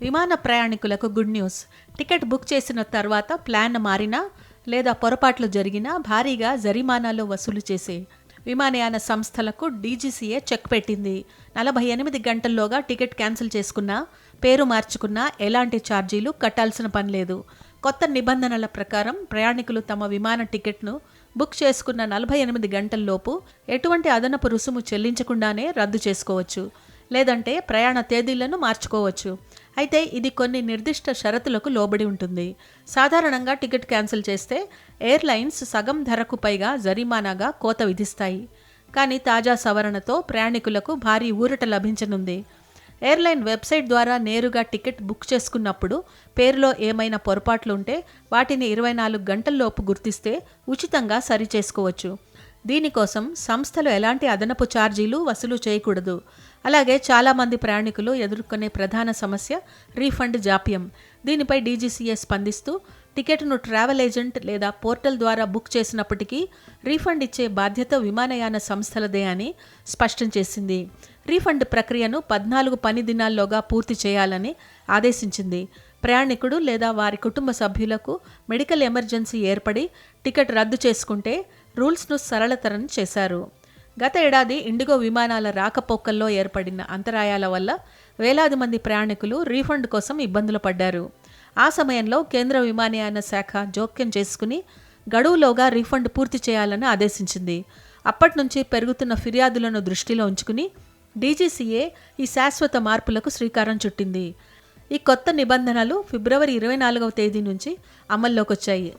విమాన ప్రయాణికులకు good news. Ticket book చేసిన తర్వాత ప్లాన్ మారినా లేదా పొరపాట్లు జరిగినా భారీగా జరిమానాలు వసూలు చేసే విమానయాన సంస్థలకు డీజీసీఏ చెక్ పెట్టింది. 48 గంటల్లోగా టికెట్ క్యాన్సిల్ చేసుకున్నా, పేరు మార్చుకున్నా ఎలాంటి ఛార్జీలు కట్టాల్సిన పని లేదు. కొత్త నిబంధనల ప్రకారం ప్రయాణికులు తమ విమాన టికెట్ను బుక్ చేసుకున్న 48 గంటల్లోపు ఎటువంటి అదనపు రుసుము చెల్లించకుండానే రద్దు చేసుకోవచ్చు, లేదంటే ప్రయాణ తేదీలను మార్చుకోవచ్చు. అయితే ఇది కొన్ని నిర్దిష్ట షరతులకు లోబడి ఉంటుంది. సాధారణంగా టికెట్ క్యాన్సిల్ చేస్తే ఎయిర్లైన్స్ సగం ధరకు పైగా జరిమానాగా కోత విధిస్తాయి. కానీ తాజా సవరణతో ప్రయాణికులకు భారీ ఊరట లభించనుంది. ఎయిర్లైన్ వెబ్సైట్ ద్వారా నేరుగా టికెట్ బుక్ చేసుకున్నప్పుడు పేరులో ఏమైనా పొరపాట్లుంటే వాటిని 24 గంటల్లోపు గుర్తిస్తే ఉచితంగా సరిచేసుకోవచ్చు. దీనికోసం సంస్థలు ఎలాంటి అదనపు ఛార్జీలు వసూలు చేయకూడదు. అలాగే చాలామంది ప్రయాణికులు ఎదుర్కొనే ప్రధాన సమస్య రీఫండ్ జాప్యం. దీనిపై డీజీసీఏ స్పందిస్తూ టికెట్ను ట్రావెల్ ఏజెంట్ లేదా పోర్టల్ ద్వారా బుక్ చేసినప్పటికీ రీఫండ్ ఇచ్చే బాధ్యత విమానయాన సంస్థలదే అని స్పష్టం చేసింది. రీఫండ్ ప్రక్రియను 14 పని దినాల్లోగా పూర్తి చేయాలని ఆదేశించింది. ప్రయాణికుడు లేదా వారి కుటుంబ సభ్యులకు మెడికల్ ఎమర్జెన్సీ ఏర్పడి టికెట్ రద్దు చేసుకుంటే రూల్స్ను సరళతరం చేశారు. గత ఏడాది ఇండిగో విమానాల రాకపోకల్లో ఏర్పడిన అంతరాయాల వల్ల వేలాది మంది ప్రయాణికులు రీఫండ్ కోసం ఇబ్బందులు పడ్డారు. ఆ సమయంలో కేంద్ర విమానయాన శాఖ జోక్యం చేసుకుని గడువులోగా రీఫండ్ పూర్తి చేయాలని ఆదేశించింది. అప్పటి నుంచి పెరుగుతున్న ఫిర్యాదులను దృష్టిలో ఉంచుకుని డీజీసీఏ ఈ శాశ్వత మార్పులకు శ్రీకారం చుట్టింది. ఈ కొత్త నిబంధనలు ఫిబ్రవరి 24వ తేదీ నుంచి అమల్లోకి వచ్చాయి.